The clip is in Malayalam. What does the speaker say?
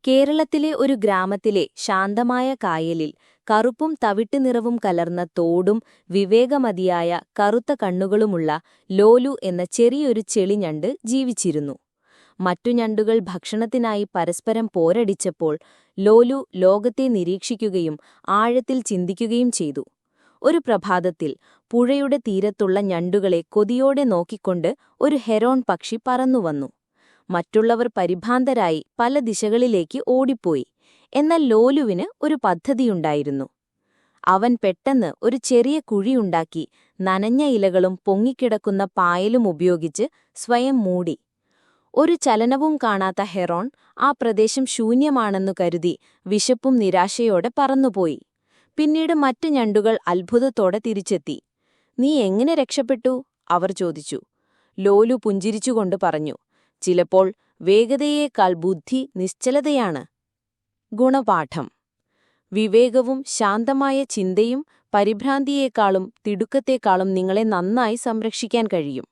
കേരളത്തിലെ ഒരു ഗ്രാമത്തിലെ ശാന്തമായ കായലിൽ കറുപ്പും തവിട്ട് നിറവും കലർന്ന തോടും വിവേകമതിയായ കറുത്ത കണ്ണുകളുമുള്ള ലോലു എന്ന ചെറിയൊരു ചെളിഞ്ഞണ്ട് ജീവിച്ചിരുന്നു. മറ്റു ഞണ്ടുകൾ ഭക്ഷണത്തിനായി പരസ്പരം പോരടിച്ചപ്പോൾ ലോലു ലോകത്തെ നിരീക്ഷിക്കുകയും ആഴത്തിൽ ചിന്തിക്കുകയും ചെയ്തു. ഒരു പ്രഭാതത്തിൽ പുഴയുടെ തീരത്തുള്ള ഞണ്ടുകളെ കൊതിയോടെ നോക്കിക്കൊണ്ട് ഒരു ഹെറോൺ പക്ഷി പറന്നുവന്നു. മറ്റുള്ളവർ പരിഭ്രാന്തരായി പല ദിശകളിലേക്ക് ഓടിപ്പോയി. എന്നാൽ ലോലുവിന് ഒരു പദ്ധതിയുണ്ടായിരുന്നു. അവൻ പെട്ടെന്ന് ഒരു ചെറിയ കുഴിയുണ്ടാക്കി നനഞ്ഞ ഇലകളും പൊങ്ങിക്കിടക്കുന്ന പായലും ഉപയോഗിച്ച് സ്വയം മൂടി. ഒരു ചലനവും കാണാത്ത ഹെറോൺ ആ പ്രദേശം ശൂന്യമാണെന്നു കരുതി വിശപ്പും നിരാശയോടെ പറന്നുപോയി. പിന്നീട് മറ്റ് ഞണ്ടുകൾ അത്ഭുതത്തോടെ തിരിച്ചെത്തി. "നീ എങ്ങനെ രക്ഷപ്പെട്ടു?" അവർ ചോദിച്ചു. ലോലു പുഞ്ചിരിച്ചുകൊണ്ട് പറഞ്ഞു, "ചിലപ്പോൾ വേഗതയേക്കാൾ ബുദ്ധി നിശ്ചലതയാണ്." ഗുണപാഠം: വിവേകവും ശാന്തമായ ചിന്തയും പരിഭ്രാന്തിയേക്കാളും തിടുക്കത്തേക്കാളും നിങ്ങളെ നന്നായി സംരക്ഷിക്കാൻ കഴിയും.